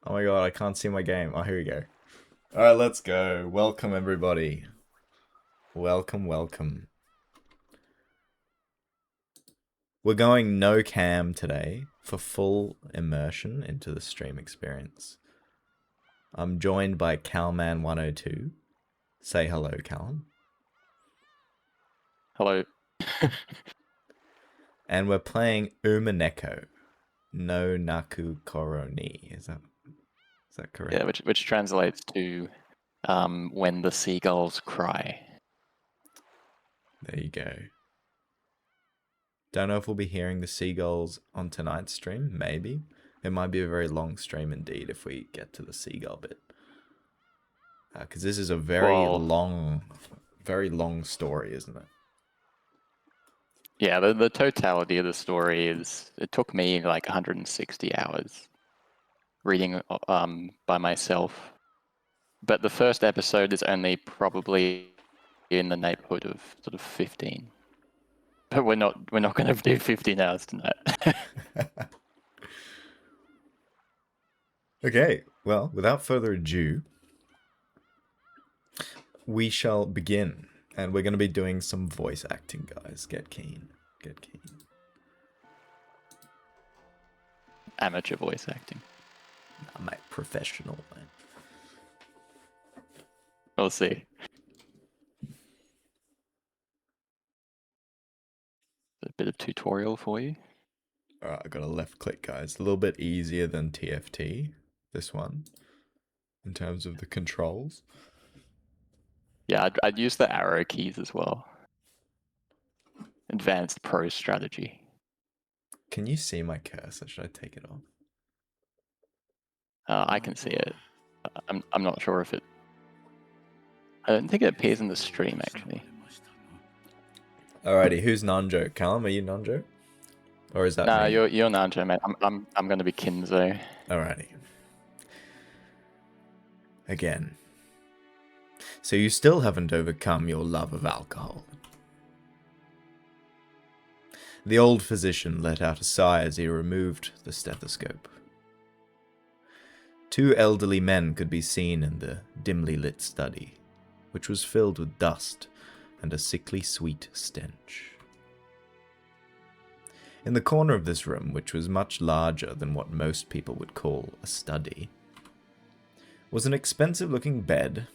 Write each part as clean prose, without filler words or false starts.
Oh my god, I can't see my game. Oh, here we go. Alright, let's go. Welcome, everybody. Welcome, welcome. We're going no cam today for full immersion into the stream experience. I'm joined by Calman102. Say hello, Callum. Hello. And we're playing Umineko no Naku Koroni. Is that correct? Yeah, which translates to when the seagulls cry. There you go. Don't know if we'll be hearing the seagulls on tonight's stream. Maybe. It might be a very long stream indeed if we get to the seagull bit. Because this is a very long story, isn't it? Yeah, the totality of the story is, it took me like 160 hours reading by myself. But the first episode is only probably in the neighborhood of sort of 15. But we're not going to do 15 hours tonight. Okay, well, without further ado, we shall begin. And we're going to be doing some voice acting, guys. Get keen. Get keen. Amateur voice acting. Nah, mate, professional, man. We'll see. A bit of tutorial for you. Alright, I got a left click, guys. A little bit easier than TFT, this one, in terms of the controls. Yeah, I'd use the arrow keys as well. Advanced pro strategy. Can you see my cursor? Should I take it off? I can see it. I'm not sure if it... I don't think it appears in the stream, actually. Alrighty, who's Nanjo? Callum, are you Nanjo? Or is that No, me? you're Nanjo, mate. I'm going to be Kinzo. Alrighty. Again. So you still haven't overcome your love of alcohol. The old physician let out a sigh as he removed the stethoscope. Two elderly men could be seen in the dimly lit study, which was filled with dust and a sickly sweet stench. In the corner of this room, which was much larger than what most people would call a study, was an expensive-looking bed,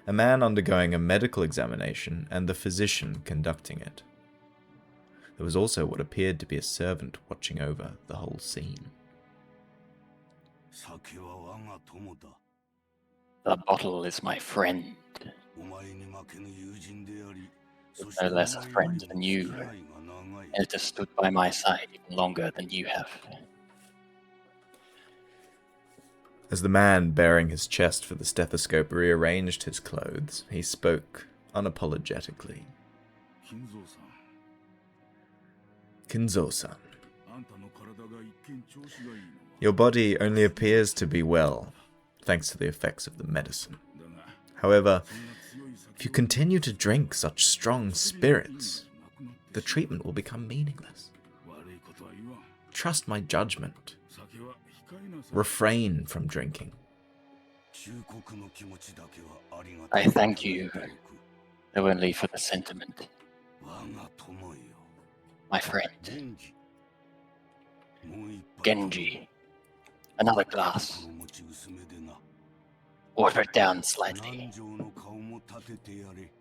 a man undergoing a medical examination, and the physician conducting it. There was also what appeared to be a servant watching over the whole scene. The bottle is my friend. No less a friend than you. And it has stood by my side even longer than you have. As the man bearing his chest for the stethoscope rearranged his clothes, he spoke unapologetically. Kinzo-san, your body only appears to be well, thanks to the effects of the medicine. However, if you continue to drink such strong spirits, the treatment will become meaningless. Trust my judgment. Refrain from drinking. I thank you, though only for the sentiment. My friend. Genji. Another glass. Water it down slightly.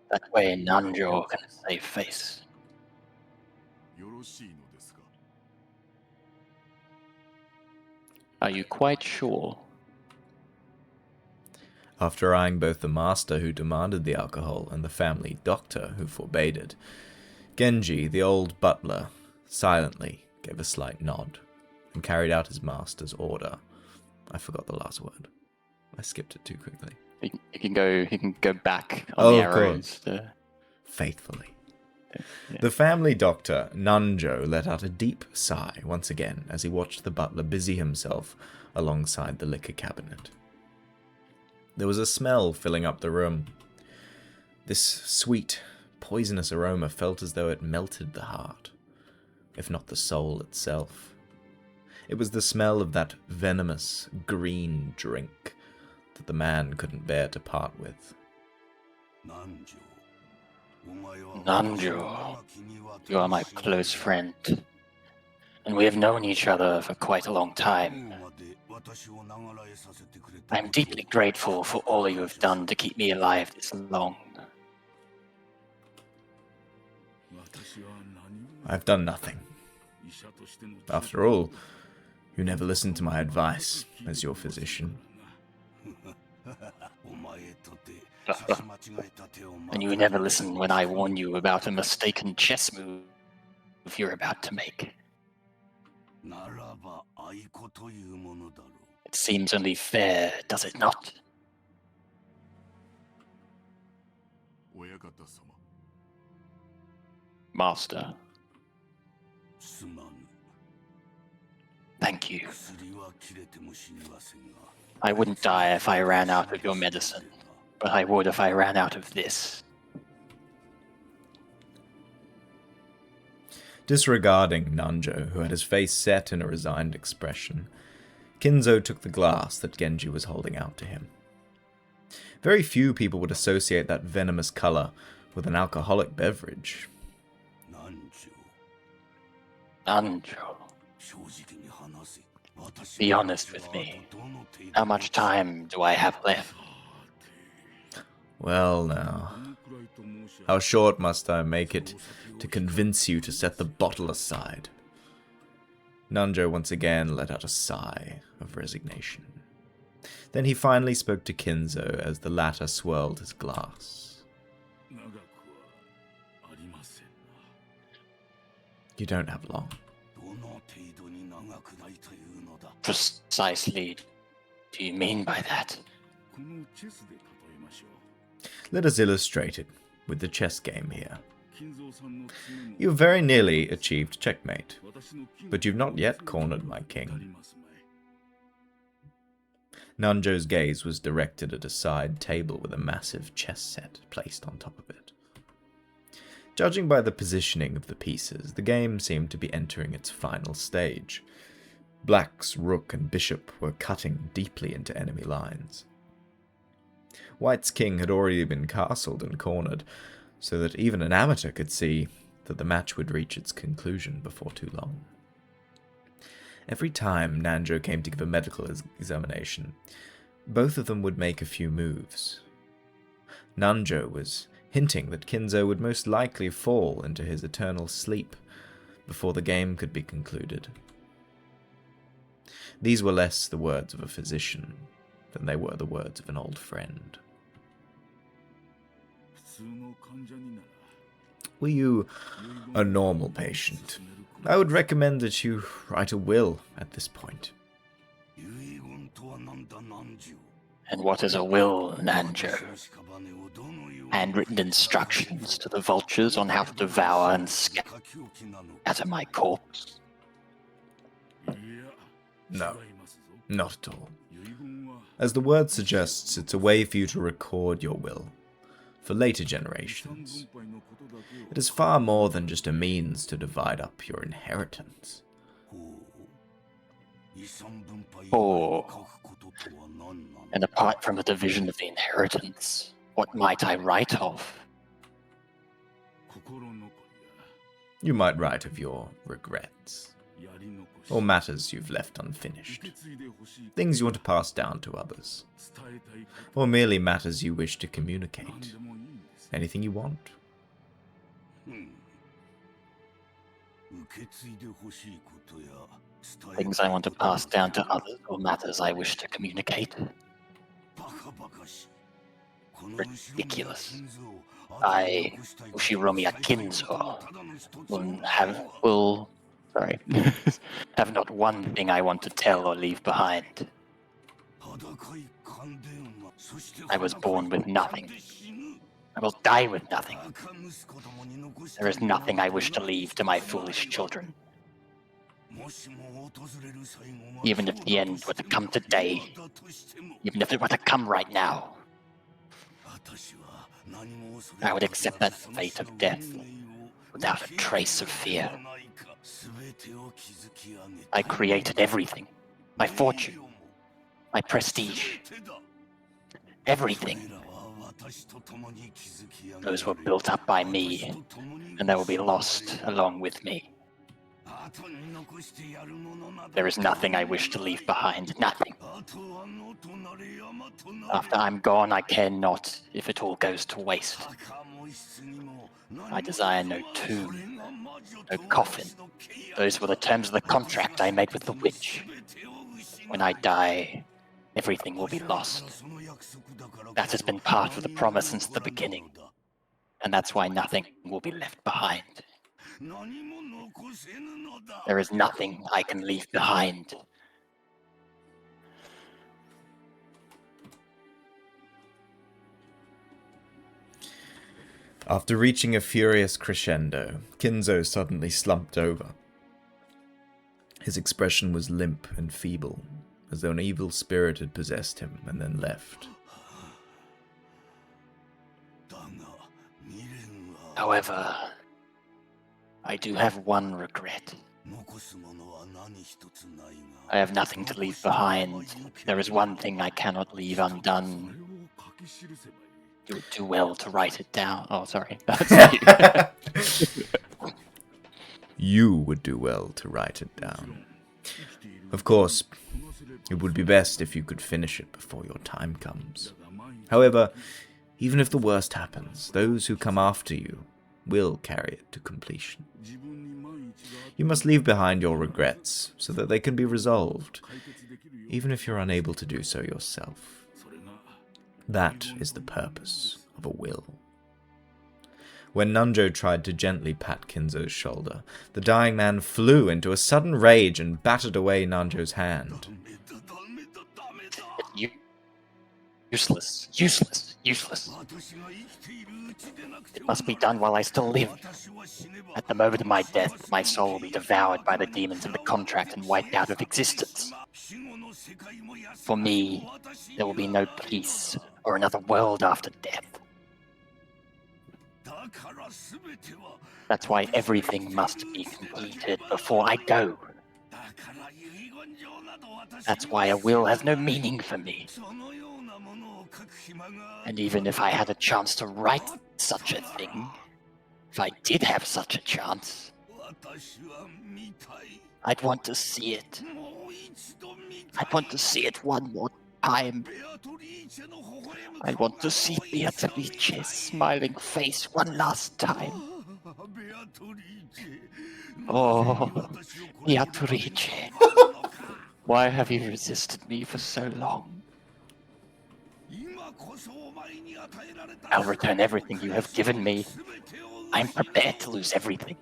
That way Nanjo can save face. Are you quite sure? After eyeing both the master who demanded the alcohol and the family doctor who forbade it, Genji, the old butler, silently gave a slight nod and carried out his master's order. I forgot the last word. I skipped it too quickly. He can go back on the arrows. Faithfully. Yeah. The family doctor, Nanjo, let out a deep sigh once again as he watched the butler busy himself alongside the liquor cabinet. There was a smell filling up the room. This sweet, poisonous aroma felt as though it melted the heart, if not the soul itself. It was the smell of that venomous, green drink that the man couldn't bear to part with. Nanjo, you are my close friend, and we have known each other for quite a long time. I am deeply grateful for all you have done to keep me alive this long. I've done nothing. After all, you never listened to my advice as your physician. And you never listen when I warn you about a mistaken chess move you're about to make. It seems only fair, does it not? Master. Thank you. I wouldn't die if I ran out of your medicine, but I would if I ran out of this. Disregarding Nanjo, who had his face set in a resigned expression, Kinzo took the glass that Genji was holding out to him. Very few people would associate that venomous color with an alcoholic beverage. Nanjo. Be honest with me. How much time do I have left? Well now, how short must I make it to convince you to set the bottle aside? Nanjo once again let out a sigh of resignation. Then he finally spoke to Kinzo as the latter swirled his glass. You don't have long. Precisely do you mean by that? Let us illustrate it with the chess game here. You've very nearly achieved checkmate, but you've not yet cornered my king. Nanjo's gaze was directed at a side table with a massive chess set placed on top of it. Judging by the positioning of the pieces, the game seemed to be entering its final stage. Black's rook and bishop were cutting deeply into enemy lines. White's king had already been castled and cornered, so that even an amateur could see that the match would reach its conclusion before too long. Every time Nanjo came to give a medical examination, both of them would make a few moves. Nanjo was hinting that Kinzo would most likely fall into his eternal sleep before the game could be concluded. These were less the words of a physician than they were the words of an old friend. Were you a normal patient, I would recommend that you write a will at this point. And what is a will, Nanjo? Handwritten instructions to the vultures on how to devour and scatter my corpse? No, not at all. As the word suggests, it's a way for you to record your will for later generations. It is far more than just a means to divide up your inheritance. Oh. And apart from the division of the inheritance, what might I write of? You might write of your regrets, or matters you've left unfinished, things you want to pass down to others, or merely matters you wish to communicate. Anything you want. Things I want to pass down to others, or matters I wish to communicate? Ridiculous. I, Ushiromiya Kinzo, have not one thing I want to tell or leave behind. I was born with nothing. I will die with nothing. There is nothing I wish to leave to my foolish children. Even if the end were to come today, even if it were to come right now, I would accept that fate of death without a trace of fear. I created everything. My fortune, my prestige, everything. Those were built up by me, and they will be lost along with me. There is nothing I wish to leave behind, nothing. After I'm gone, I care not if it all goes to waste. I desire no tomb, no coffin. Those were the terms of the contract I made with the witch. When I die, everything will be lost. That has been part of the promise since the beginning, and that's why nothing will be left behind. There is nothing I can leave behind. After reaching a furious crescendo, Kinzo suddenly slumped over. His expression was limp and feeble, as though an evil spirit had possessed him and then left. However, I do have one regret. I have nothing to leave behind. There is one thing I cannot leave undone. You would do well to write it down. Oh, sorry. That's you. You would do well to write it down. Of course, it would be best if you could finish it before your time comes. However, even if the worst happens, those who come after you will carry it to completion. You must leave behind your regrets so that they can be resolved, even if you're unable to do so yourself. That is the purpose of a will. When Nanjo tried to gently pat Kinzo's shoulder, the dying man flew into a sudden rage and battered away Nanjo's hand. Useless. It must be done while I still live. At the moment of my death, my soul will be devoured by the demons of the contract and wiped out of existence. For me, there will be no peace or another world after death. That's why everything must be completed before I go. That's why a will has no meaning for me. And even if I had a chance to write such a thing, if I did have such a chance, I'd want to see it. I'd want to see it one more time. I want to see Beatrice's smiling face one last time. Oh, Beatrice, why have you resisted me for so long? I'll return everything you have given me. I'm prepared to lose everything.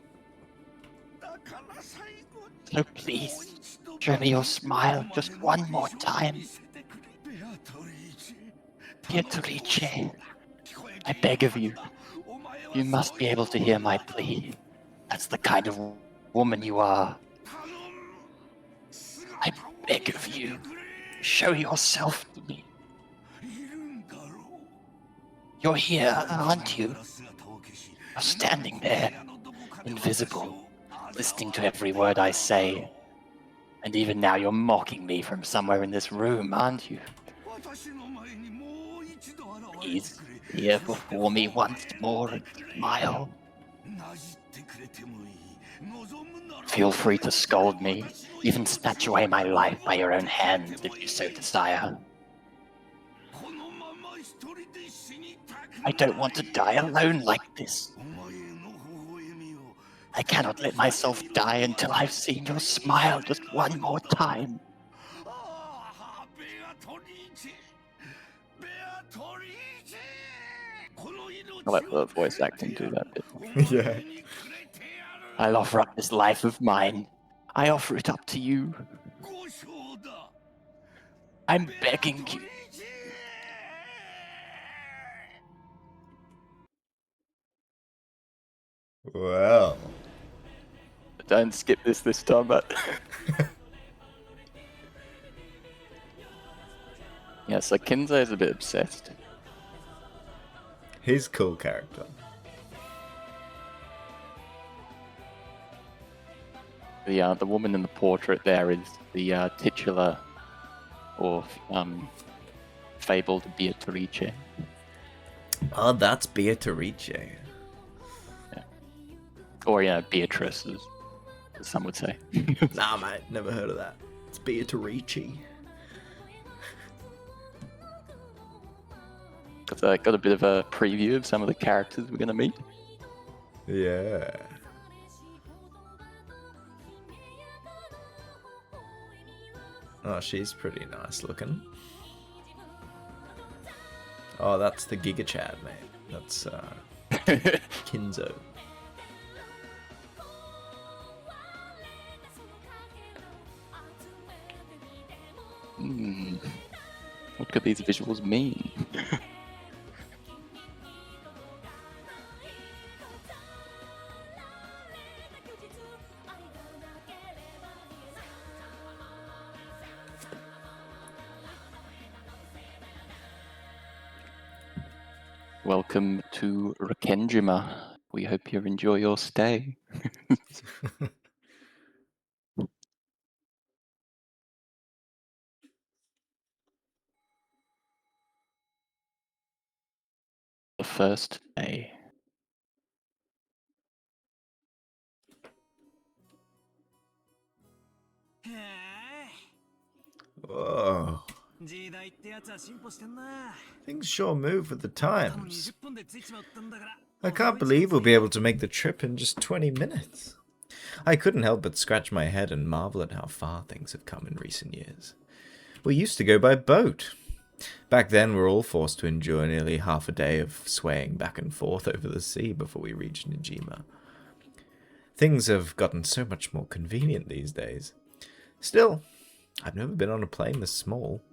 So please, show me your smile just one more time. Beatrice, I beg of you. You must be able to hear my plea. That's the kind of woman you are. I beg of you, show yourself to me. You're here, aren't you? You're standing there, invisible, listening to every word I say. And even now you're mocking me from somewhere in this room, aren't you? Please, here before me once more and smile. Feel free to scold me, even snatch away my life by your own hands if you so desire. I don't want to die alone like this. I cannot let myself die until I've seen your smile just one more time. I'll let the voice acting do that bit. Yeah. I'll offer up this life of mine. I offer it up to you. I'm begging you. Well. Don't skip this time, but... yeah, so Kinzo is a bit obsessed. He's a cool character. The woman in the portrait there is the titular or fabled Beatrice. Oh, that's Beatrice. Yeah. Or Beatrice, as some would say. Nah, mate, never heard of that. It's Beatrice. Got a bit of a preview of some of the characters we're going to meet. Yeah. Oh, she's pretty nice looking. Oh, that's the Giga Chad, mate. That's Kinzo. What could these visuals mean? Welcome to Rakenjima. We hope you enjoy your stay. The first day. Whoa. Things sure move with the times. I can't believe we'll be able to make the trip in just 20 minutes. I couldn't help but scratch my head and marvel at how far things have come in recent years. We used to go by boat. Back then, we were all forced to endure nearly half a day of swaying back and forth over the sea before we reached Nijima. Things have gotten so much more convenient these days. Still, I've never been on a plane this small.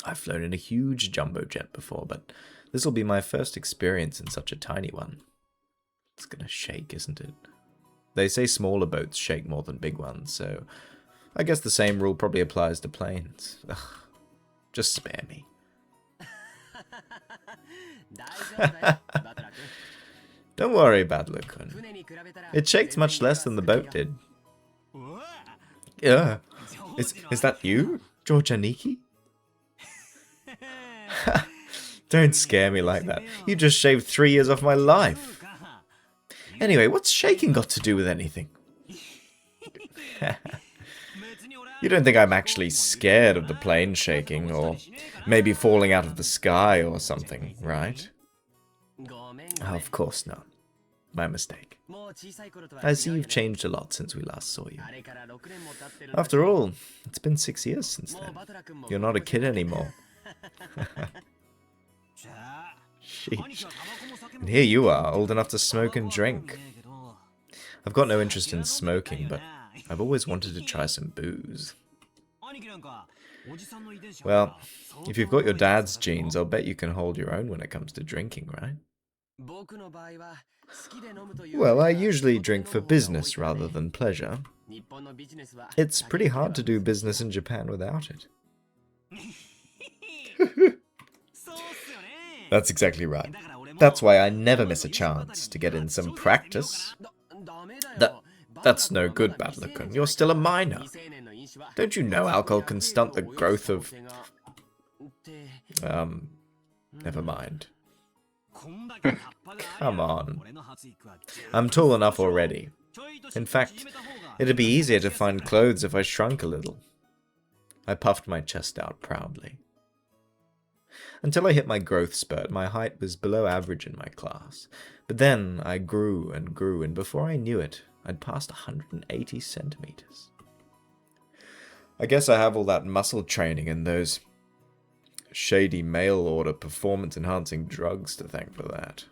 I've flown in a huge jumbo jet before, but this will be my first experience in such a tiny one. It's gonna shake, isn't it? They say smaller boats shake more than big ones, so I guess the same rule probably applies to planes. Ugh, just spare me. Don't worry, Badler-kun. It shakes much less than the boat did. Yeah. Is that you, George Aniki? Don't scare me like that. You just shaved 3 years off my life. Anyway, what's shaking got to do with anything? You don't think I'm actually scared of the plane shaking, or maybe falling out of the sky or something, right? Oh, of course not. My mistake. I see you've changed a lot since we last saw you. After all, it's been 6 years since then. You're not a kid anymore. Sheesh. And here you are, old enough to smoke and drink. I've got no interest in smoking, but I've always wanted to try some booze. Well, if you've got your dad's genes, I'll bet you can hold your own when it comes to drinking, right? Well, I usually drink for business rather than pleasure. It's pretty hard to do business in Japan without it. That's exactly right. That's why I never miss a chance to get in some practice. That's no good, Badler-kun. You're still a minor. Don't you know alcohol can stunt the growth of... Never mind. Come on. I'm tall enough already. In fact, it'd be easier to find clothes if I shrunk a little. I puffed my chest out proudly. Until I hit my growth spurt, my height was below average in my class. But then I grew, and before I knew it, I'd passed 180 centimeters. I guess I have all that muscle training and those shady mail-order performance-enhancing drugs to thank for that.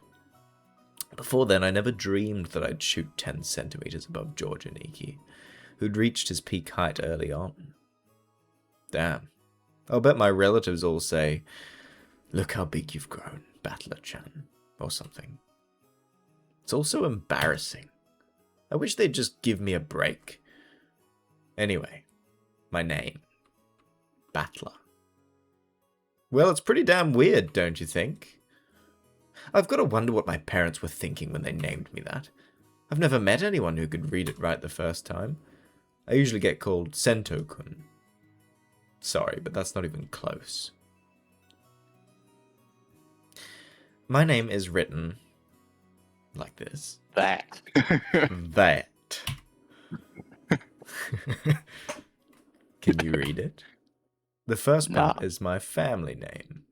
Before then, I never dreamed that I'd shoot 10 centimeters above George Aniki, who'd reached his peak height early on. Damn. I'll bet my relatives all say, "Look how big you've grown, Battler-chan," or something. It's also embarrassing. I wish they'd just give me a break. Anyway, my name. Battler. Well, it's pretty damn weird, don't you think? I've got to wonder what my parents were thinking when they named me that. I've never met anyone who could read it right the first time. I usually get called Sento-kun. Sorry, but that's not even close. My name is written like this. That. That. Can you read it? The first part is my family name,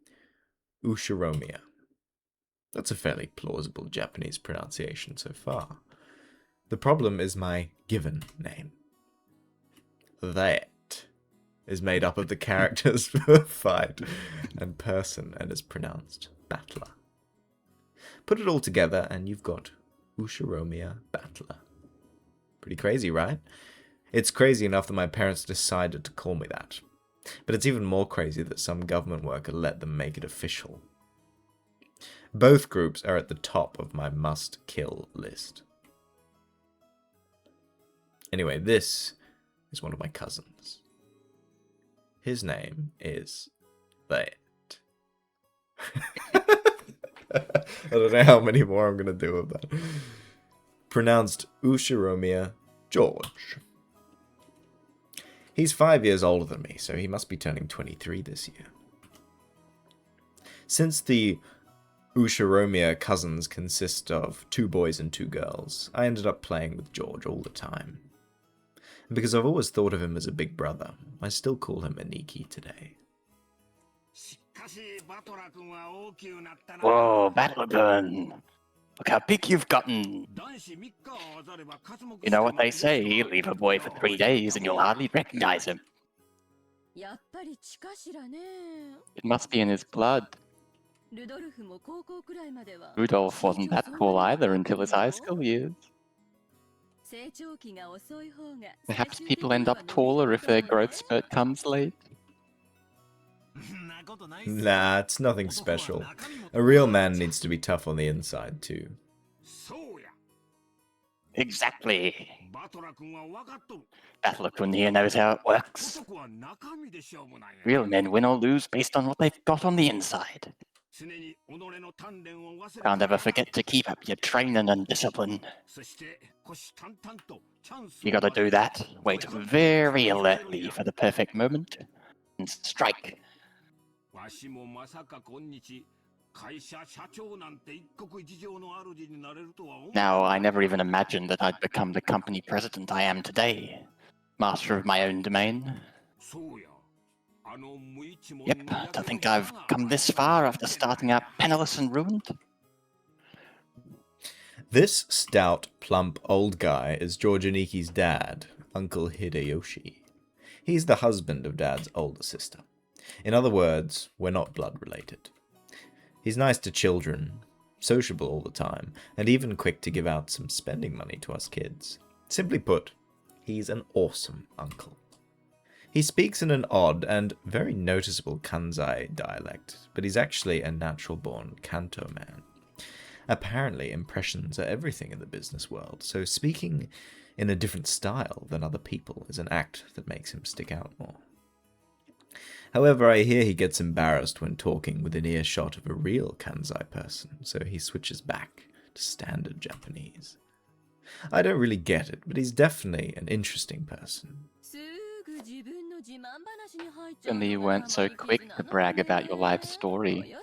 Ushiromiya. That's a fairly plausible Japanese pronunciation so far. The problem is my given name. That is made up of the characters for fight and person and is pronounced battler. Put it all together and you've got Ushiromiya Battler. Pretty crazy, right? It's crazy enough that my parents decided to call me that. But it's even more crazy that some government worker let them make it official. Both groups are at the top of my must-kill list. Anyway, this is one of my cousins. His name is That. I don't know how many more I'm going to do of that. Pronounced Ushiromiya George. He's 5 years older than me, so he must be turning 23 this year. Since the Ushiromiya cousins consist of 2 boys and 2 girls, I ended up playing with George all the time. And because I've always thought of him as a big brother, I still call him Aniki today. Whoa, Battlegun! Look how big you've gotten! You know what they say, leave a boy for 3 days and you'll hardly recognize him. It must be in his blood. Rudolph wasn't that tall either until his high school years. Perhaps people end up taller if their growth spurt comes late. Nah, it's nothing special. A real man needs to be tough on the inside, too. Exactly. Battler-kun here knows how it works. Real men win or lose based on what they've got on the inside. Can't ever forget to keep up your training and discipline. You gotta do that. Wait very alertly for the perfect moment and strike. Now, I never even imagined that I'd become the company president I am today. Master of my own domain. Yep, to think I've come this far after starting out penniless and ruined. This stout, plump, old guy is George Aniki's dad, Uncle Hideyoshi. He's the husband of Dad's older sister. In other words, we're not blood related. He's nice to children, sociable all the time, and even quick to give out some spending money to us kids. Simply put, he's an awesome uncle. He speaks in an odd and very noticeable Kansai dialect, but he's actually a natural-born Kanto man. Apparently, impressions are everything in the business world, so speaking in a different style than other people is an act that makes him stick out more. However, I hear he gets embarrassed when talking within earshot of a real Kansai person, so he switches back to standard Japanese. I don't really get it, but he's definitely an interesting person. Only you weren't so quick to brag about your life story.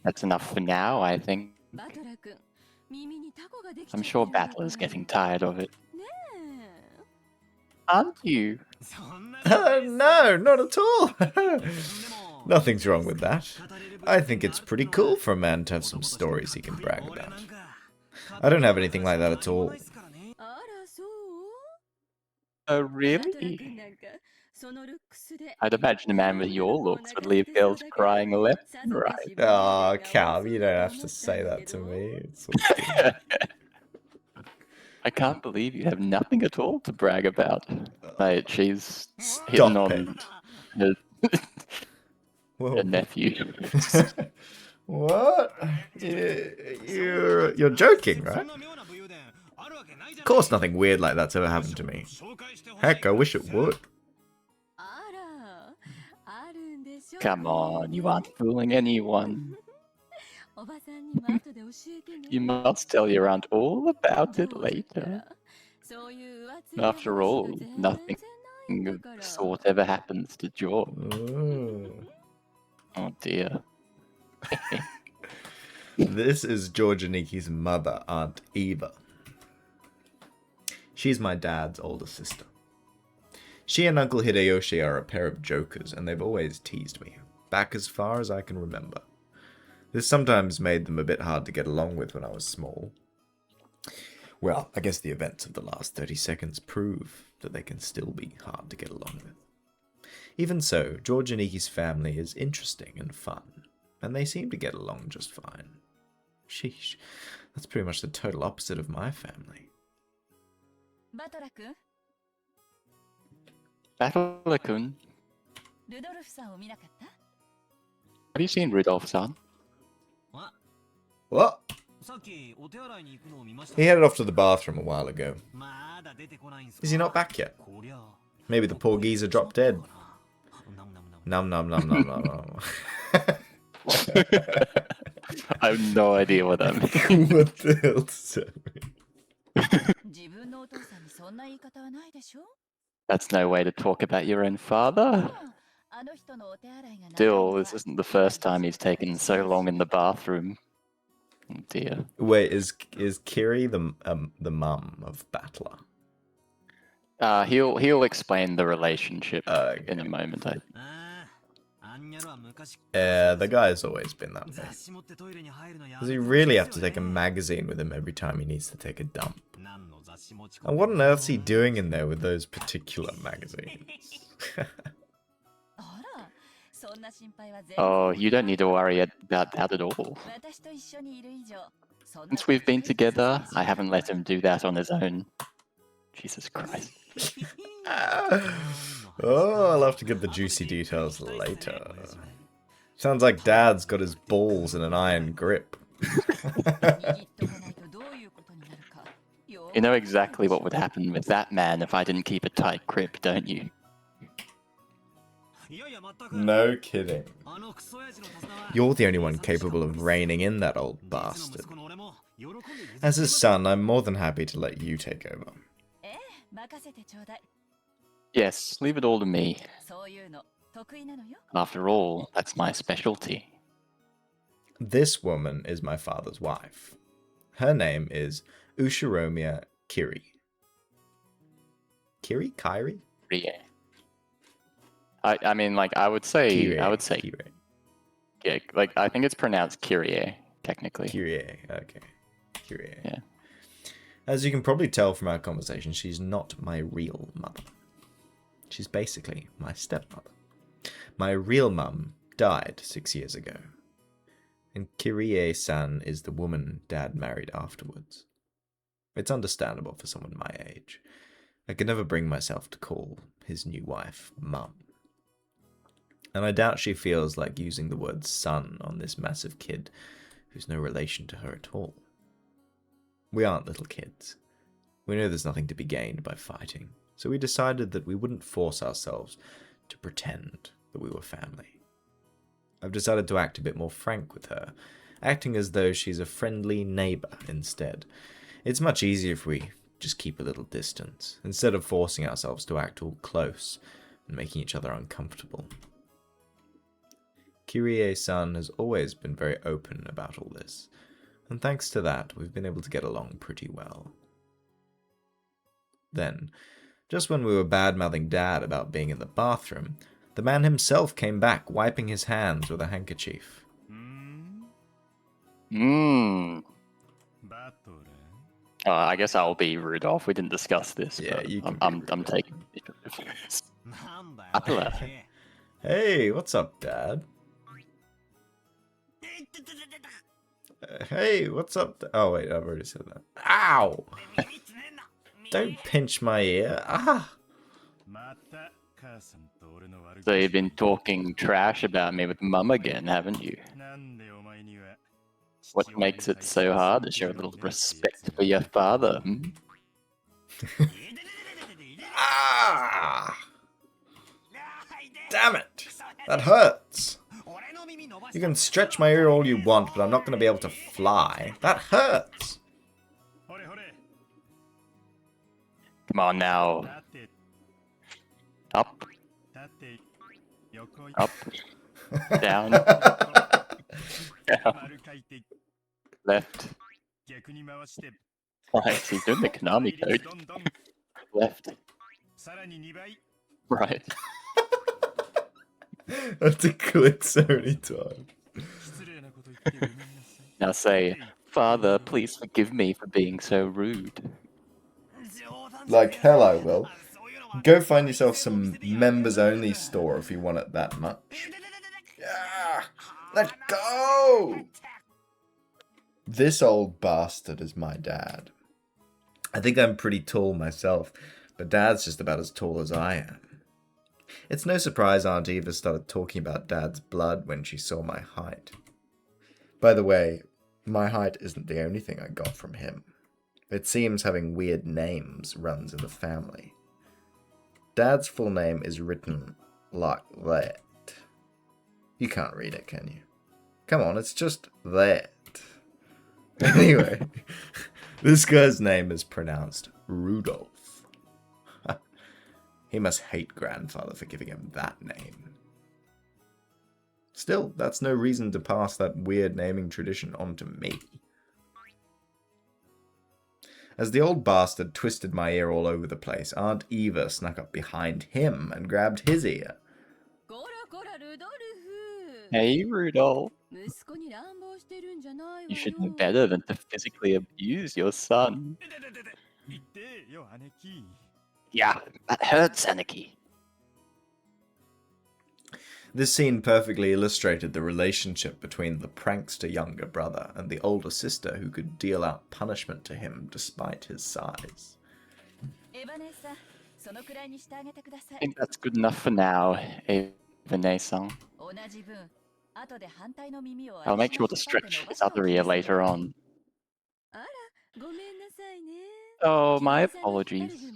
That's enough for now, I think. I'm sure Battler's getting tired of it. Aren't you? No, not at all. Nothing's wrong with that. I think it's pretty cool for a man to have some stories he can brag about. I don't have anything like that at all. Oh, really? I'd imagine a man with your looks would leave girls crying left and right. Oh, Cal, you don't have to say that to me. It's I can't believe you have nothing at all to brag about. Mate, she's hitting on her, her nephew. What? You're joking, right? Of course nothing weird like that's ever happened to me. Heck, I wish it would. Come on, you aren't fooling anyone. You must tell your aunt all about it later. After all, nothing of the sort ever happens to George. Oh dear. This is George Aniki's mother, Aunt Eva. She's my dad's older sister. She and Uncle Hideyoshi are a pair of jokers, and they've always teased me, back as far as I can remember. This sometimes made them a bit hard to get along with when I was small. Well, I guess the events of the last 30 seconds prove that they can still be hard to get along with. Even so, George Aniki's family is interesting and fun, and they seem to get along just fine. Sheesh, that's pretty much the total opposite of my family. Battler-kun, have you seen Rudolph-san? What? He headed off to the bathroom a while ago. Is he not back yet? Maybe the poor geezer dropped dead. Num num num num num num. I have no idea what that means. What the hell does that mean? That's no way to talk about your own father. Still, this isn't the first time he's taken so long in the bathroom. Oh dear. Wait, is Kiri the mum of Battler? He'll explain the relationship in a moment. The guy's always been that way. Does he really have to take a magazine with him every time he needs to take a dump? And what on earth's he doing in there with those particular magazines? Oh, you don't need to worry about that at all. Since we've been together, I haven't let him do that on his own. Jesus Christ. Oh, I'll have to get the juicy details later. Sounds like Dad's got his balls in an iron grip. You know exactly what would happen with that man if I didn't keep a tight grip, don't you? No kidding. You're the only one capable of reining in that old bastard. As his son, I'm more than happy to let you take over. Yes, leave it all to me. After all, that's my specialty. This woman is my father's wife. Her name is Ushiromiya Kiri. Kiri? Kairi? Yeah. I mean, like, I would say, Kyrie. Yeah, like, I think it's pronounced Kyrie, technically. Kyrie, okay. Kyrie. Yeah. As you can probably tell from our conversation, she's not my real mother. She's basically my stepmother. My real mum died 6 years ago. And Kyrie-san is the woman Dad married afterwards. It's understandable for someone my age. I could never bring myself to call his new wife Mum. And I doubt she feels like using the word son on this massive kid who's no relation to her at all. We aren't little kids. We know there's nothing to be gained by fighting, so we decided that we wouldn't force ourselves to pretend that we were family. I've decided to act a bit more frank with her, acting as though she's a friendly neighbor instead. It's much easier if we just keep a little distance, instead of forcing ourselves to act all close and making each other uncomfortable. Kyrie-san has always been very open about all this, and thanks to that, we've been able to get along pretty well. Then, just when we were bad-mouthing Dad about being in the bathroom, the man himself came back, wiping his hands with a handkerchief. I guess I'll be Rudolph. We didn't discuss this. Yeah, but you can I'm taking. Hey, what's up, Dad? Hey, what's up? Oh, wait, I've already said that. Ow! Don't pinch my ear. Ah! So you've been talking trash about me with Mum again, haven't you? What makes it so hard to show a little respect for your father? Ah! Damn it! That hurts! You can stretch my ear all you want, but I'm not going to be able to fly. That hurts! Come on now. Up. Up. Down. Down. Left. Right, he's doing the Konami code. Left. Right. I have to click so many times. Now say, Father, please forgive me for being so rude. Like hell I will. Go find yourself some members-only store if you want it that much. Yeah, let go! This old bastard is my dad. I think I'm pretty tall myself, but Dad's just about as tall as I am. It's no surprise Aunt Eva started talking about Dad's blood when she saw my height. By the way, my height isn't the only thing I got from him. It seems having weird names runs in the family. Dad's full name is written like that. You can't read it, can you? Come on, it's just that. Anyway, this guy's name is pronounced Rudolph. He must hate Grandfather for giving him that name. Still, that's no reason to pass that weird naming tradition on to me. As the old bastard twisted my ear all over the place, Aunt Eva snuck up behind him and grabbed his ear. Hey, Rudolph. You should know better than to physically abuse your son. Yeah, that hurts, Anarchy. This scene perfectly illustrated the relationship between the prankster younger brother and the older sister who could deal out punishment to him despite his size. I think that's good enough for now, Eva-san. I'll make sure to stretch his other ear later on. Oh, my apologies.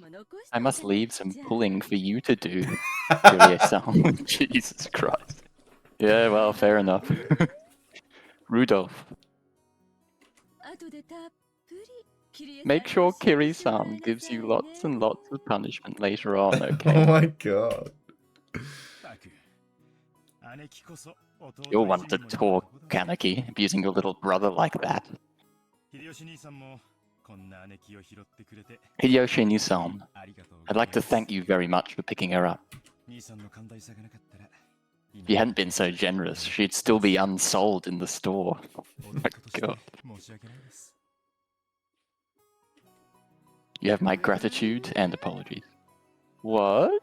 I must leave some pulling for you to do, Kirie-san. Jesus Christ. Yeah, well, fair enough. Rudolph. Make sure Kiri-san gives you lots and lots of punishment later on, okay? Oh my god. You'll want to talk, Kaneki, abusing your little brother like that. Hideyoshi-san, I'd like to thank you very much for picking her up. If you hadn't been so generous, she'd still be unsold in the store. Oh my god. You have my gratitude and apologies. What?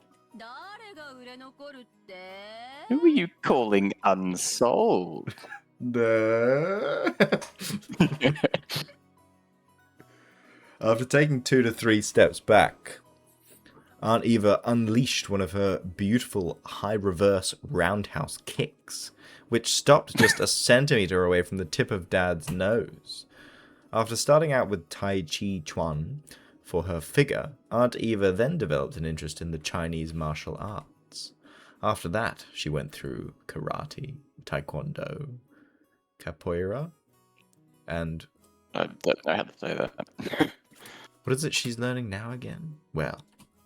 Who are you calling unsold? After taking 2 to 3 steps back, Aunt Eva unleashed one of her beautiful high reverse roundhouse kicks, which stopped just a centimeter away from the tip of Dad's nose. After starting out with Tai Chi Chuan for her figure, Aunt Eva then developed an interest in the Chinese martial arts. After that, she went through karate, taekwondo, capoeira, and... I don't know how to say that. What is it she's learning now again? Well,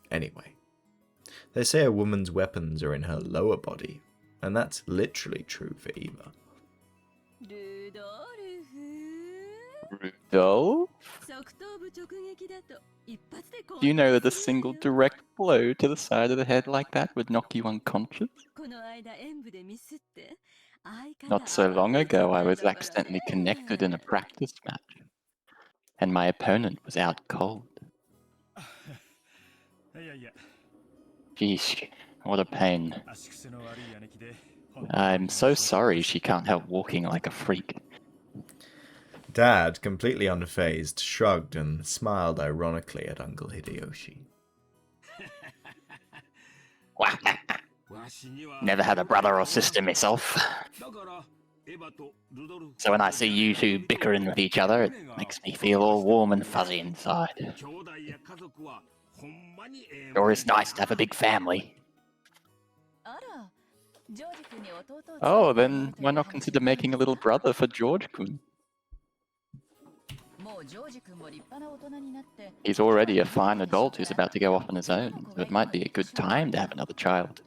anyway. They say a woman's weapons are in her lower body, and that's literally true for Eva. Rudolph? Do you know that a single direct blow to the side of the head like that would knock you unconscious? Not so long ago, I was accidentally connected in a practice match, and my opponent was out cold. Geesh, what a pain. I'm so sorry she can't help walking like a freak. Dad, completely unfazed, shrugged and smiled ironically at Uncle Hideyoshi. Never had a brother or sister myself. So when I see you two bickering with each other, it makes me feel all warm and fuzzy inside. Sure is nice to have a big family. Oh, then why not consider making a little brother for George-kun? He's already a fine adult who's about to go off on his own, so it might be a good time to have another child.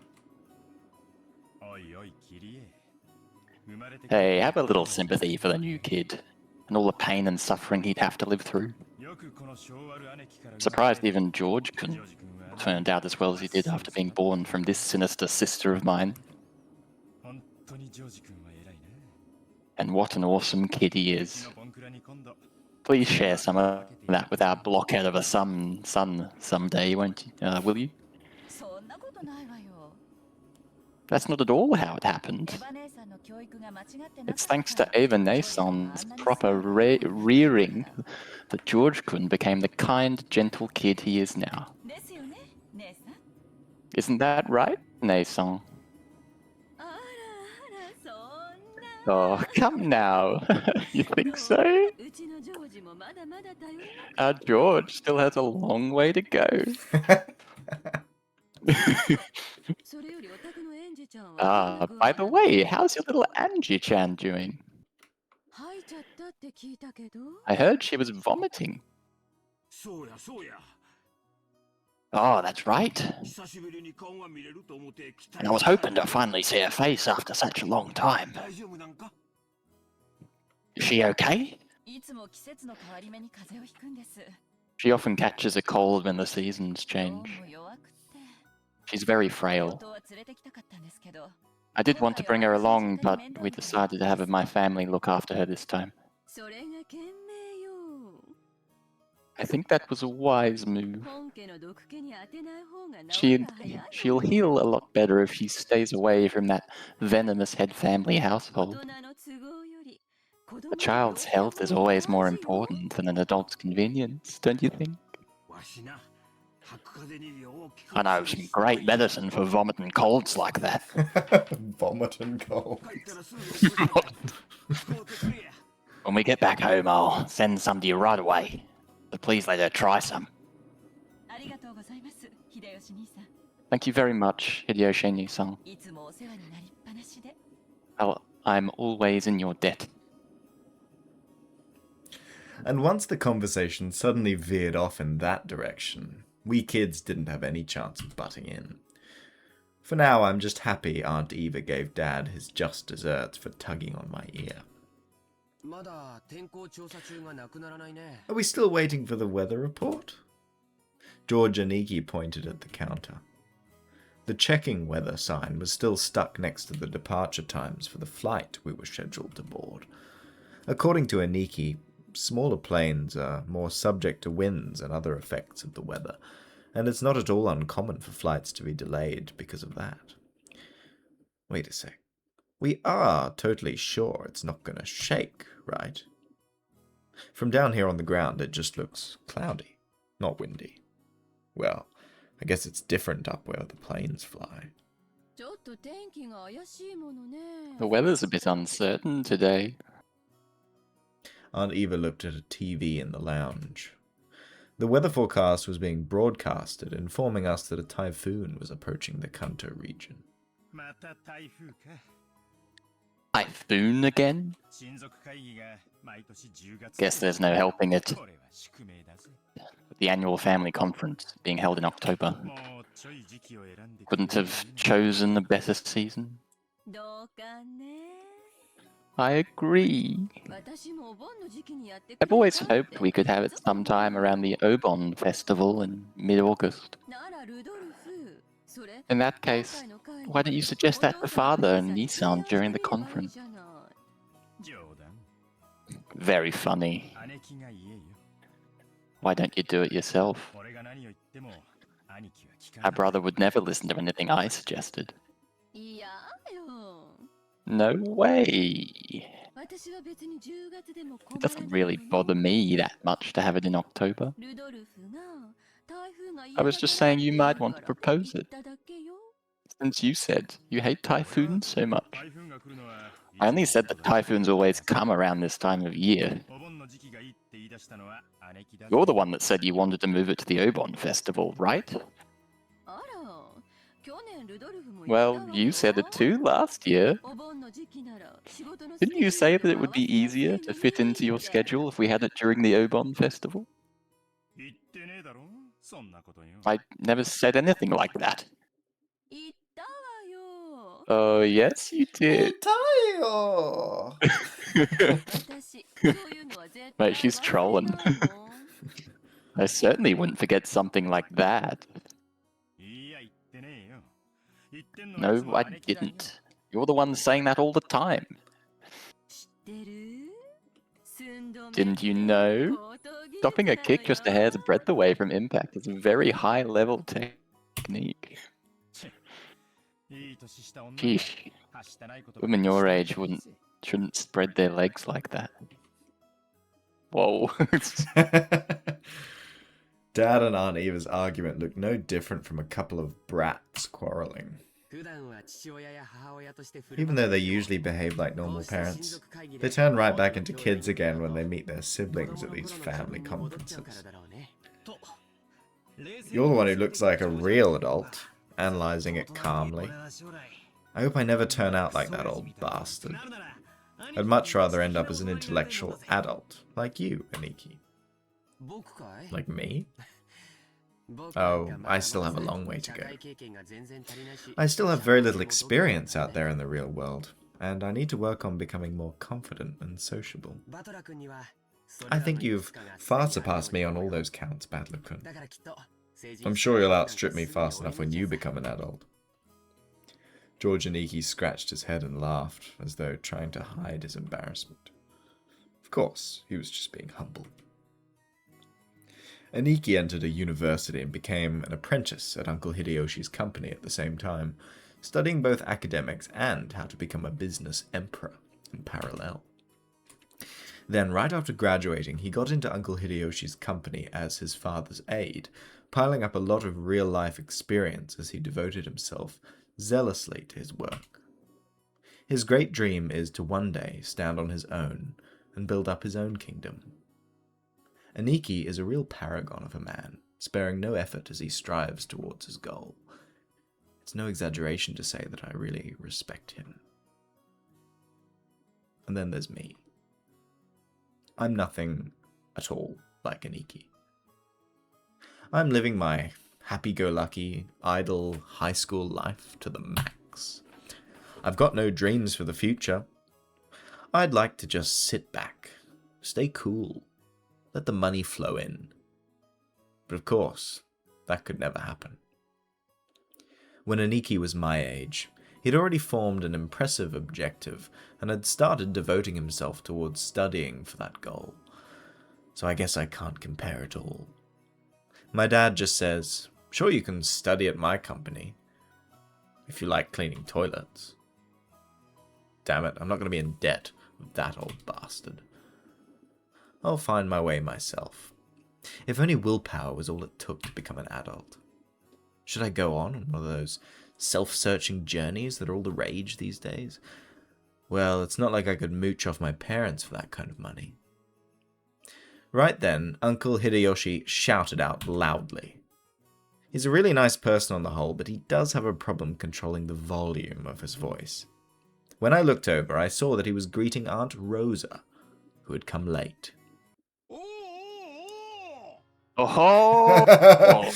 Hey, have a little sympathy for the new kid, and all the pain and suffering he'd have to live through. Surprised even George-kun turned out as well as he did after being born from this sinister sister of mine. And what an awesome kid he is. Please share some of that with our blockhead of a son someday, won't you? Will you? That's not at all how it happened. It's thanks to Eva Nason's proper rearing that George-kun became the kind, gentle kid he is now. Isn't that right, Nason? Oh, come now. You think so? Our George still has a long way to go. By the way, how's your little Angie-chan doing? I heard she was vomiting. Oh, that's right. And I was hoping to finally see her face after such a long time. Is she okay? She often catches a cold when the seasons change. She's very frail. I did want to bring her along, but we decided to have my family look after her this time. I think that was a wise move. She'll heal a lot better if she stays away from that venomous head family household. A child's health is always more important than an adult's convenience, don't you think? I know some great medicine for vomiting colds like that. Vomiting colds. When we get back home, I'll send some to you right away. So please let her try some. Thank you very much, Hideyoshi-san. I'm always in your debt. And once the conversation suddenly veered off in that direction, we kids didn't have any chance of butting in. For now, I'm just happy Aunt Eva gave Dad his just desserts for tugging on my ear. Are we still waiting for the weather report? George Aniki pointed at the counter. The checking weather sign was still stuck next to the departure times for the flight we were scheduled to board. According to Aniki, smaller planes are more subject to winds and other effects of the weather, and it's not at all uncommon for flights to be delayed because of that. Wait a sec. We are totally sure it's not going to shake, right? From down here on the ground, it just looks cloudy, not windy. Well, I guess it's different up where the planes fly. The weather's a bit uncertain today. Aunt Eva looked at a TV in the lounge. The weather forecast was being broadcasted, informing us that a typhoon was approaching the Kanto region. Typhoon again? Guess there's no helping it. With the annual family conference being held in October, couldn't have chosen a better season. I agree. I've always hoped we could have it sometime around the Obon festival in mid-August. In that case, why don't you suggest that to Father and Nissan during the conference? Very funny. Why don't you do it yourself? Our brother would never listen to anything I suggested. No way. It doesn't really bother me that much to have it in October. I was just saying you might want to propose it, since you said you hate typhoons so much. I only said that typhoons always come around this time of year. You're the one that said you wanted to move it to the Obon festival, right? Well, you said it too last year. Didn't you say that it would be easier to fit into your schedule if we had it during the Obon festival? I never said anything like that. Oh, yes, you did. Mate, she's trolling. I certainly wouldn't forget something like that. No, I didn't. You're the one saying that all the time. Didn't you know? Stopping a kick just a hair's breadth away from impact is a very high-level technique. Sheesh. Women your age shouldn't spread their legs like that. Whoa. Dad and Aunt Eva's argument looked no different from a couple of brats quarreling. Even though they usually behave like normal parents, they turn right back into kids again when they meet their siblings at these family conferences. You're the one who looks like a real adult, analyzing it calmly. I hope I never turn out like that old bastard. I'd much rather end up as an intellectual adult, like you, Aniki. Like me? Oh, I still have a long way to go. I still have very little experience out there in the real world, and I need to work on becoming more confident and sociable. I think you've far surpassed me on all those counts, Badler-kun. I'm sure you'll outstrip me fast enough when you become an adult. George Aniki scratched his head and laughed, as though trying to hide his embarrassment. Of course, he was just being humble. Aniki entered a university and became an apprentice at Uncle Hideyoshi's company at the same time, studying both academics and how to become a business emperor in parallel. Then, right after graduating, he got into Uncle Hideyoshi's company as his father's aide, piling up a lot of real-life experience as he devoted himself zealously to his work. His great dream is to one day stand on his own and build up his own kingdom. Aniki is a real paragon of a man, sparing no effort as he strives towards his goal. It's no exaggeration to say that I really respect him. And then there's me. I'm nothing at all like Aniki. I'm living my happy-go-lucky, idle high school life to the max. I've got no dreams for the future. I'd like to just sit back, stay cool, let the money flow in. But of course, that could never happen. When Aniki was my age, he'd already formed an impressive objective and had started devoting himself towards studying for that goal. So I guess I can't compare it all. My dad just says, sure, you can study at my company, if you like cleaning toilets. Damn it, I'm not going to be in debt with that old bastard. I'll find my way myself. If only willpower was all it took to become an adult. Should I go on one of those self-searching journeys that are all the rage these days? Well, it's not like I could mooch off my parents for that kind of money. Right then, Uncle Hideyoshi shouted out loudly. He's a really nice person on the whole, but he does have a problem controlling the volume of his voice. When I looked over, I saw that he was greeting Aunt Rosa, who had come late. Oh!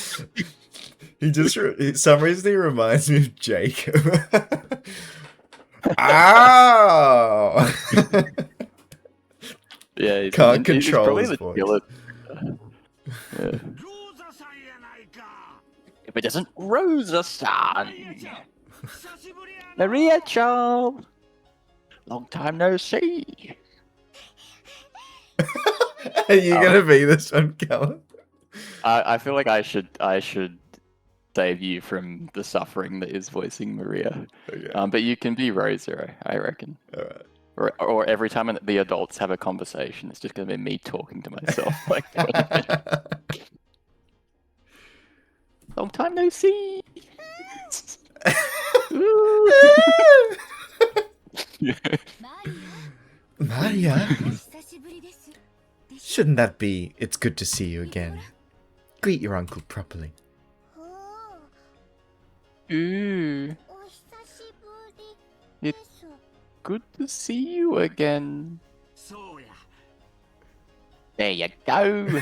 He just, for some reason, he reminds me of Jacob. Ow! Yeah, Can't control his voice. Yeah. If it isn't Rosa-san! Maria-chan! Long time no see! Are you gonna be this one, Callum? I feel like I should save you from the suffering that is voicing Maria. Okay. But you can be Rosa, I reckon. Alright. Or every time the adults have a conversation, it's just gonna be me talking to myself. Like, long time no see. Maria? Shouldn't that be, it's good to see you again? Greet your uncle properly. Ooh, it's good to see you again. There you go.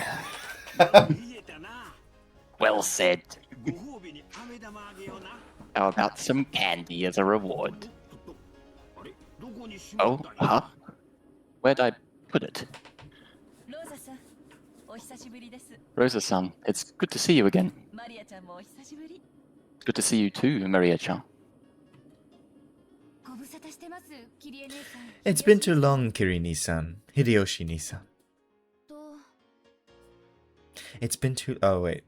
Well said. How about some candy as a reward? Oh, huh? Where'd I put it? Rosa-san, it's good to see you again. Good to see you too, Maria-chan. It's been too long, Kirini-san. Hideyoshi-ni-san. It's been too... Oh, wait.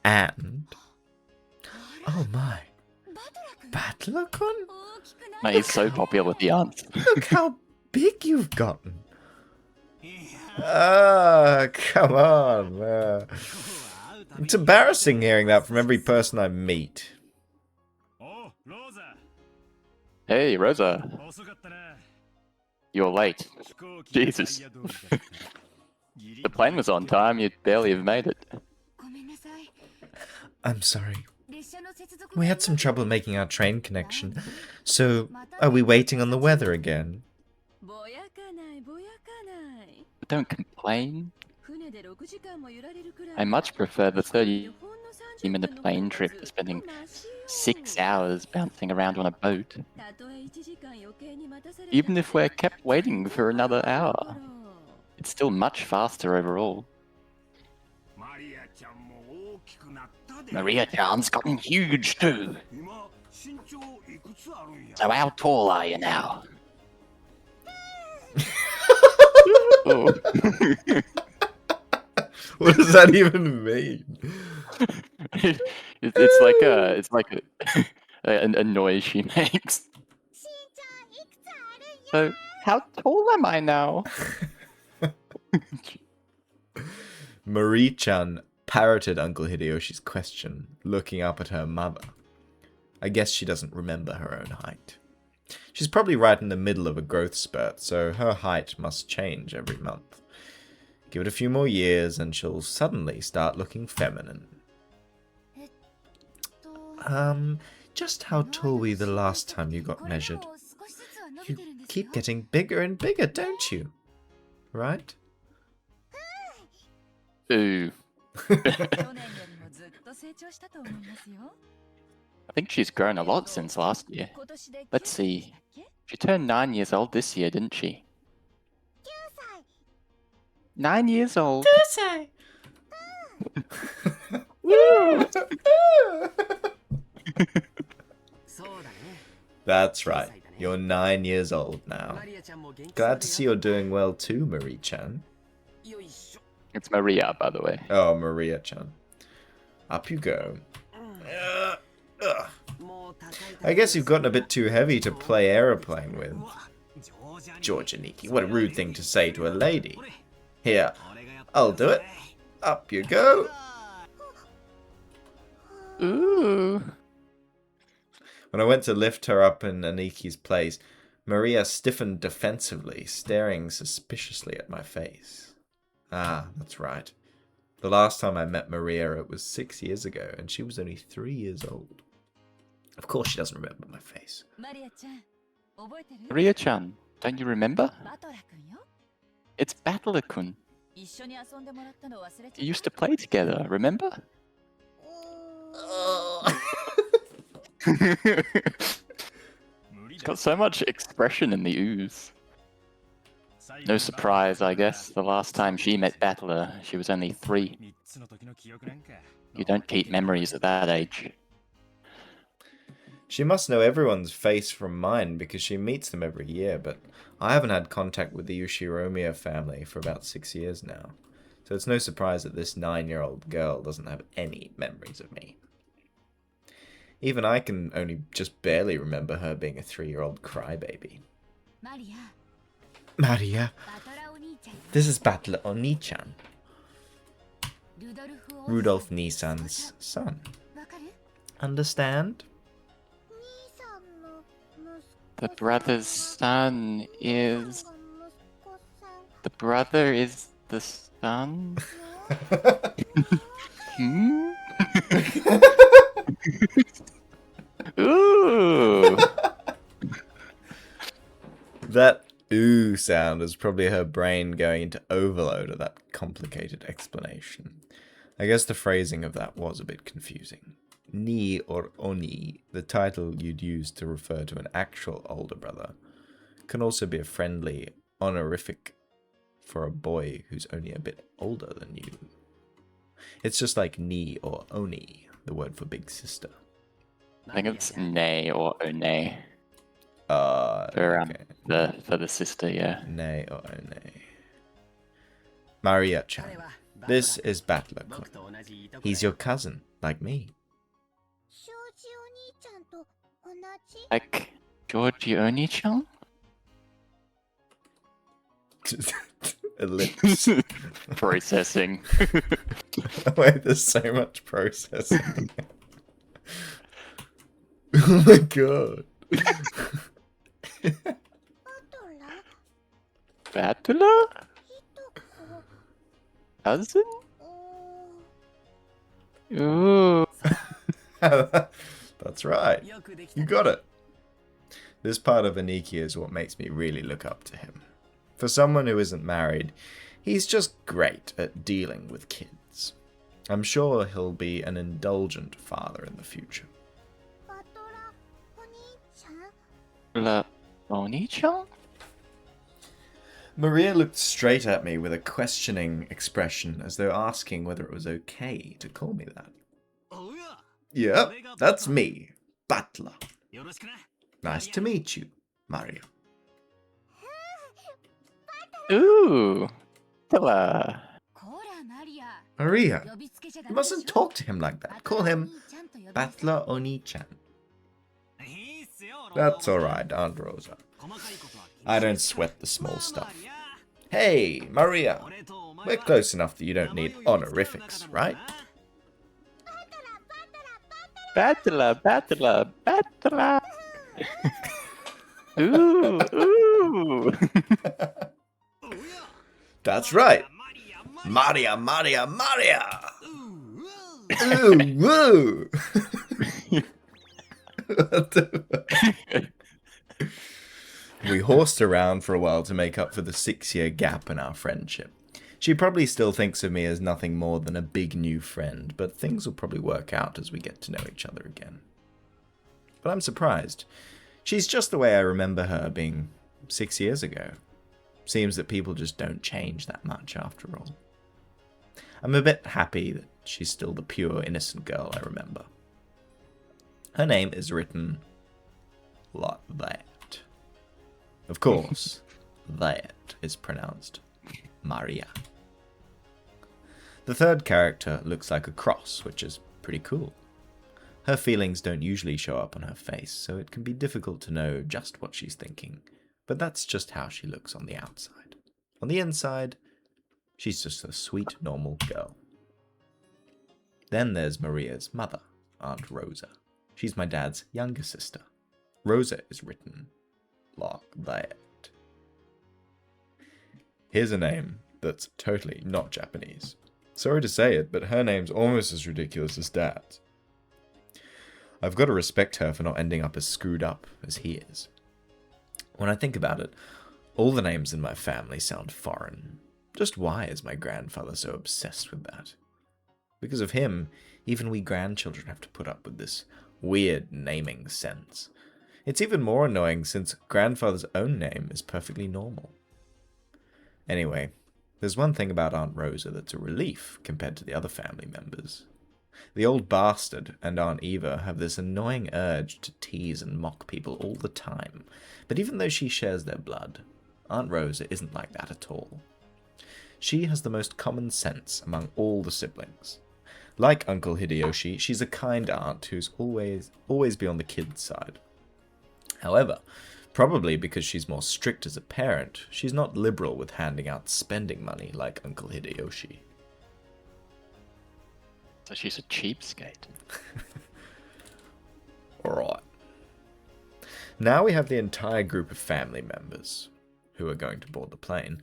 And... Oh my. Battler-kun? Mate, he's so popular with the aunts. Look how big you've gotten. Ah, come on. It's embarrassing hearing that from every person I meet. Hey, Rosa. You're late. Jesus. The plane was on time, you'd barely have made it. I'm sorry. We had some trouble making our train connection. So, are we waiting on the weather again? Don't complain. I much prefer the 30-minute plane trip to spending 6 hours bouncing around on a boat. Even if we're kept waiting for another hour, it's still much faster overall. Maria-chan's gotten huge too. So how tall are you now? Oh. What does that even mean? It's like a noise she makes. So how tall am I now? Marie-chan parroted Uncle Hideyoshi's question, looking up at her mother. I guess she doesn't remember her own height. She's probably right in the middle of a growth spurt, so her height must change every month. Give it a few more years and she'll suddenly start looking feminine. Just how tall were you the last time you got measured? You keep getting bigger and bigger, don't you? Right? Ooh. I think she's grown a lot since last year. Let's see. She turned 9 years old this year, didn't she? 9 years old. That's right. You're 9 years old now. Glad to see you're doing well too, Marie-chan. It's Maria, by the way. Oh, Maria-chan. Up you go. I guess you've gotten a bit too heavy to play aeroplane with. Georgianiki, what a rude thing to say to a lady. Here, I'll do it. Up you go. Ooh. When I went to lift her up in Aniki's place, Maria stiffened defensively, staring suspiciously at my face. Ah, that's right. The last time I met Maria, it was 6 years ago, and she was only 3 years old. Of course she doesn't remember my face. Maria-chan, don't you remember? It's Battler-kun. You used to play together, remember? It's got so much expression in the ooze. No surprise, I guess. The last time she met Battler, she was only 3. You don't keep memories at that age. She must know everyone's face from mine because she meets them every year, but I haven't had contact with the Yoshiromiya family for about 6 years now. So it's no surprise that this 9-year-old girl doesn't have any memories of me. Even I can only just barely remember her being a 3-year-old crybaby. Maria, this is Battler Oni-chan. Rudolph Nisan's son. Understand? The brother's son is... The brother is the son? Hmm? Ooh. That ooh sound is probably her brain going into overload at that complicated explanation. I guess the phrasing of that was a bit confusing. Ni or oni, the title you'd use to refer to an actual older brother, can also be a friendly honorific for a boy who's only a bit older than you. It's just like ni or oni, the word for big sister. I think it's ne or one. Okay. For the sister, yeah. Ne or one. Maria-chan. This is Battler-kun. He's your cousin, like me. Like Georgie Oni-chan? Ellipse. Processing. Wait, there's so much processing. Oh my god. Battler? Cousin? Ooh. That's right. You got it. This part of Aniki is what makes me really look up to him. For someone who isn't married, he's just great at dealing with kids. I'm sure he'll be an indulgent father in the future. La Oni-chan? Maria looked straight at me with a questioning expression as though asking whether it was okay to call me that. Yep, that's me, Butler. Nice to meet you, Maria. Ooh. Battler. Maria, you mustn't talk to him like that. Call him Battler Oni-chan. That's alright, Aunt Rosa. I don't sweat the small stuff. Hey, Maria. We're close enough that you don't need honorifics, right? Battler. Ooh, ooh. That's right. Maria. Ooh, woo. We horsed around for a while to make up for the 6-year gap in our friendship. She probably still thinks of me as nothing more than a big new friend, but things will probably work out as we get to know each other again. But I'm surprised. She's just the way I remember her being 6 years ago. Seems that people just don't change that much after all. I'm a bit happy that she's still the pure, innocent girl I remember. Her name is written like that. Of course, that is pronounced Maria. The third character looks like a cross, which is pretty cool. Her feelings don't usually show up on her face, so it can be difficult to know just what she's thinking, but that's just how she looks on the outside. On the inside, she's just a sweet, normal girl. Then there's Maria's mother, Aunt Rosa. She's my dad's younger sister. Rosa is written like that. Here's a name that's totally not Japanese. Sorry to say it, but her name's almost as ridiculous as Dad's. I've got to respect her for not ending up as screwed up as he is. When I think about it, all the names in my family sound foreign. Just why is my grandfather so obsessed with that? Because of him, even we grandchildren have to put up with this weird naming sense. It's even more annoying since grandfather's own name is perfectly normal. Anyway, there's one thing about Aunt Rosa that's a relief compared to the other family members. The old bastard and Aunt Eva have this annoying urge to tease and mock people all the time, but even though she shares their blood, Aunt Rosa isn't like that at all. She has the most common sense among all the siblings. Like Uncle Hideyoshi, she's a kind aunt who's always be on the kids' side. However, probably because she's more strict as a parent, she's not liberal with handing out spending money like Uncle Hideyoshi. So she's a cheapskate. Alright. Now we have the entire group of family members who are going to board the plane.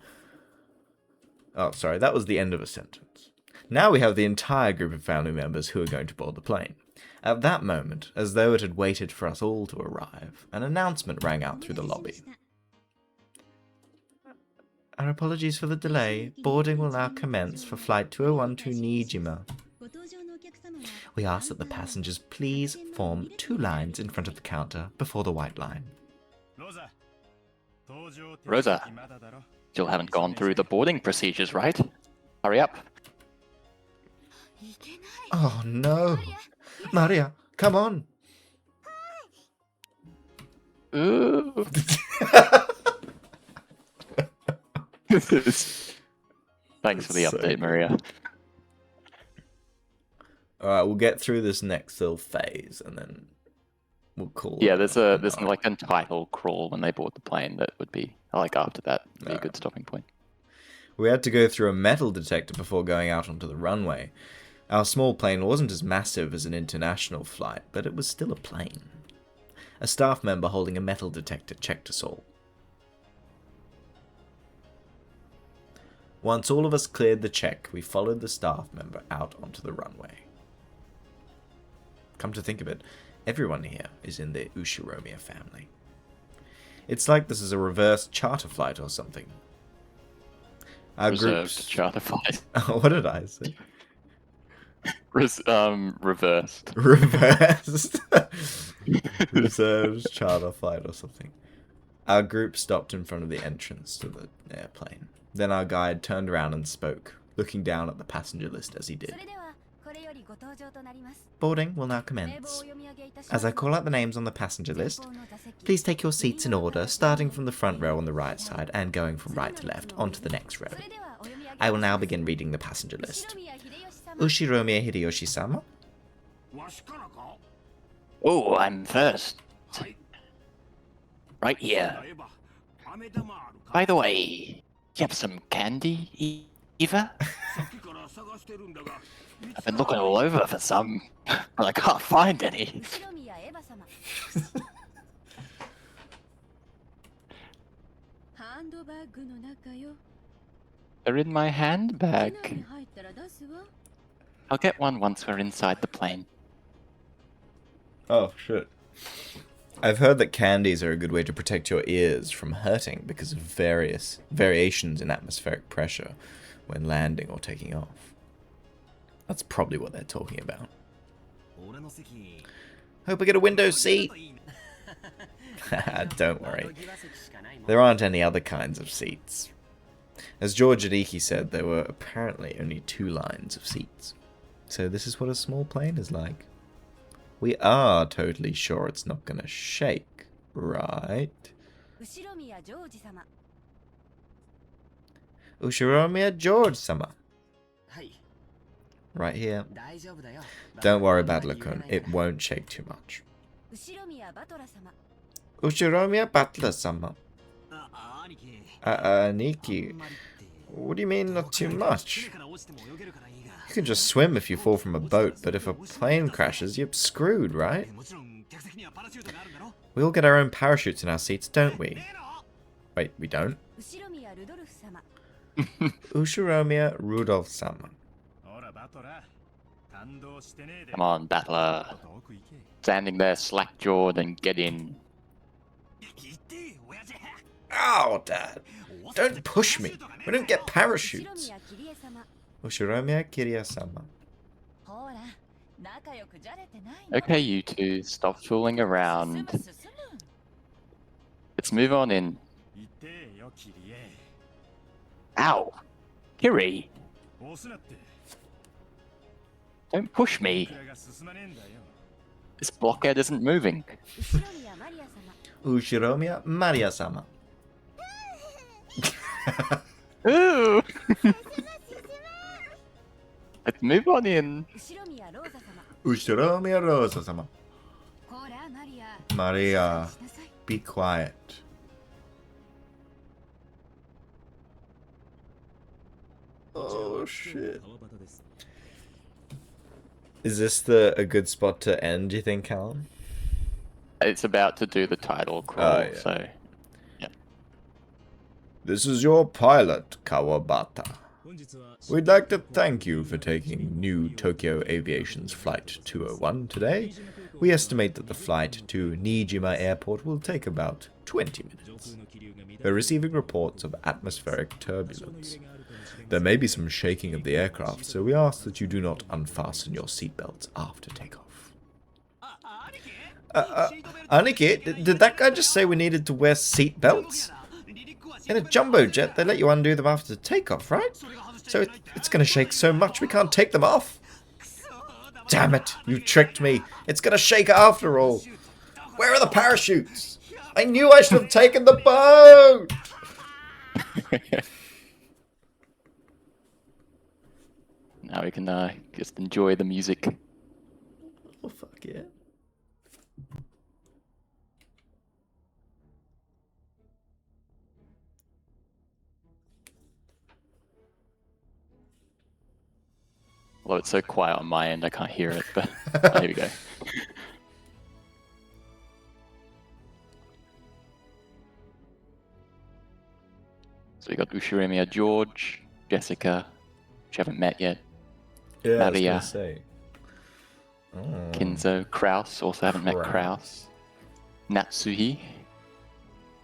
Oh, sorry, that was the end of a sentence. Now we have the entire group of family members who are going to board the plane. At that moment, as though it had waited for us all to arrive, an announcement rang out through the lobby. Our apologies for the delay. Boarding will now commence for Flight 2012 to Nijima. We ask that the passengers please form 2 lines in front of the counter before the white line. Rosa, still haven't gone through the boarding procedures, right? Hurry up. Oh no! Maria, come on! Ooh. Thanks for the update, Maria. Alright, we'll get through this next little phase and then we'll call Yeah, it there's like a title crawl when they board the plane that would be, like, after that would be a good stopping point. We had to go through a metal detector before going out onto the runway. Our small plane wasn't as massive as an international flight, but it was still a plane. A staff member holding a metal detector checked us all. Once all of us cleared the check, we followed the staff member out onto the runway. Come to think of it, everyone here is in the Ushiromiya family. It's like this is a reverse charter flight or something. Our Reserved charter flight. What did I say? Reversed. Reversed. Reserved charter flight or something. Our group stopped in front of the entrance to the airplane. Then our guide turned around and spoke, looking down at the passenger list as he did. Boarding will now commence. As I call out the names on the passenger list, please take your seats in order, starting from the front row on the right side and going from right to left onto the next row. I will now begin reading the passenger list. Ushiromiya Hideyoshi-sama? Oh, I'm first. Right here. By the way, you have some candy, Eva? I've been looking all over for some, but I can't find any. They're in my handbag. I'll get one once we're inside the plane. Oh, shit. I've heard that candies are a good way to protect your ears from hurting because of various variations in atmospheric pressure when landing or taking off. That's probably what they're talking about. Hope I get a window seat. Don't worry. There aren't any other kinds of seats. As George Adiki said, there were apparently only 2 lines of seats. So this is what a small plane is like. We are totally sure it's not gonna shake, right? Ushiromiya George-sama. Right here. Don't worry, Badler-kun, it won't shake too much. Ushiromiya Butler-sama. Niki. What do you mean not too much? You can just swim if you fall from a boat, but if a plane crashes, you're screwed, right? We all get our own parachutes in our seats, don't we? Wait, we don't? Ushiromiya Rudolph-sama. Come on, battler. Standing there slack-jawed and get in. Ow, Dad! Don't push me! We don't get parachutes! Ushiromiya Kirya-sama. Okay, you two, stop fooling around. Let's move on in. Ow! Kiri! Don't push me! This blockhead isn't moving. Ushiromiya Maria-sama. Ooh! Let's move on in. Ushiromiya Rosa-sama. Maria, be quiet. Oh shit. Is this a good spot to end, do you think, Callum? It's about to do the title crawl, yeah. so... This is your pilot, Kawabata. We'd like to thank you for taking New Tokyo Aviation's Flight 201 today. We estimate that the flight to Niijima Airport will take about 20 minutes. We're receiving reports of atmospheric turbulence. There may be some shaking of the aircraft, so we ask that you do not unfasten your seatbelts after takeoff. Aniki, did that guy just say we needed to wear seatbelts? In a jumbo jet, they let you undo them after takeoff, right? So it's going to shake so much we can't take them off. Damn it, you tricked me. It's going to shake after all. Where are the parachutes? I knew I should have taken the boat! Now we can just enjoy the music. Oh, fuck yeah. Although it's so quiet on my end, I can't hear it, but here we go. So we got Ushirimiya George, Jessica, which I haven't met yet. Yeah, Maria, I was gonna say. Oh. Kinzo, Kraus, also haven't met Kraus. Natsuhi.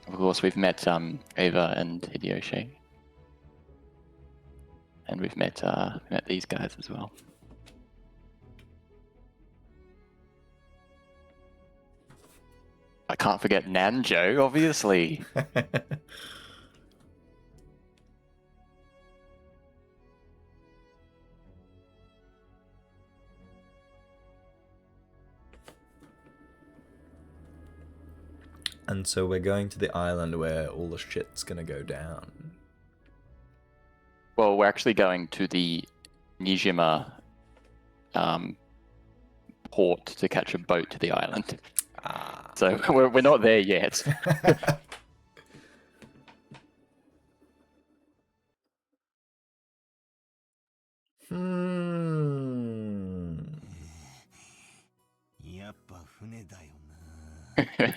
Of course, we've met Ava and Hideyoshi. And we've met these guys as well. I can't forget Nanjo, obviously. And so we're going to the island where all the shit's gonna go down. Well, we're actually going to the Niijima port to catch a boat to the island. So we're not there yet.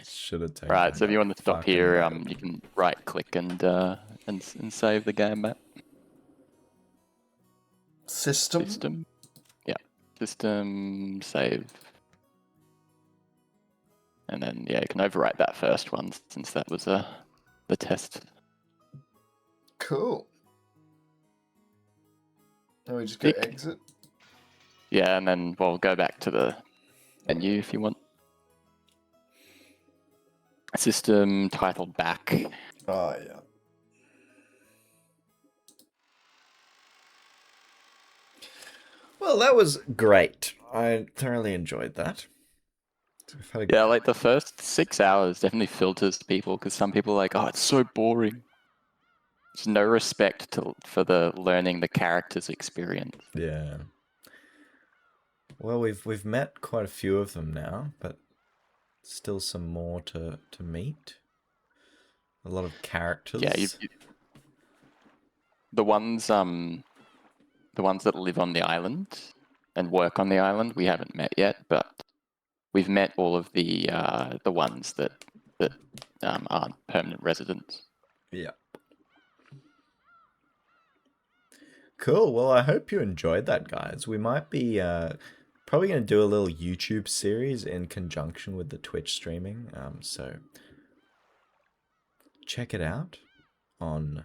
Should have taken. Right, so if you want to stop here, boat. you can right click and save the game map. System? Yeah. System, save. And then, yeah, you can overwrite that first one since that was the test. Cool. And we just go exit? Yeah, and then we'll go back to the menu if you want. System titled back. Oh, yeah. Well, that was great. I thoroughly enjoyed that. Yeah, like the first 6 hours definitely filters people because some people are like, oh, it's so boring. There's no respect for the learning the characters' experience. Yeah. Well, we've met quite a few of them now, but still some more to meet. A lot of characters. Yeah, the ones that live on the island and work on the island, we haven't met yet, but we've met all of the ones that aren't permanent residents. Yeah. Cool. Well, I hope you enjoyed that, guys. We might be probably going to do a little YouTube series in conjunction with the Twitch streaming. So check it out on,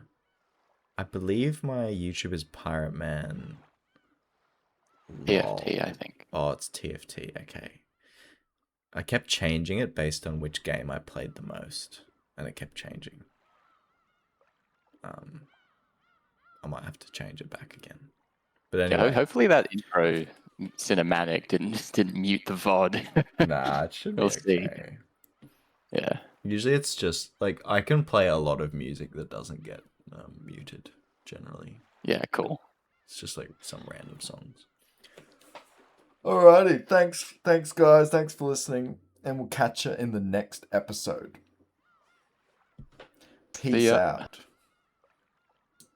I believe my YouTube is Pirate Man. TFT, I think. Oh, it's TFT. Okay. I kept changing it based on which game I played the most, and it kept changing. I might have to change it back again. But anyway, yeah, hopefully that intro cinematic didn't mute the VOD. Nah, it should be we'll okay. see. Yeah. Usually it's just like I can play a lot of music that doesn't get muted generally. Yeah, cool. It's just like some random songs. Alrighty, thanks guys, thanks for listening, and we'll catch you in the next episode. Peace out.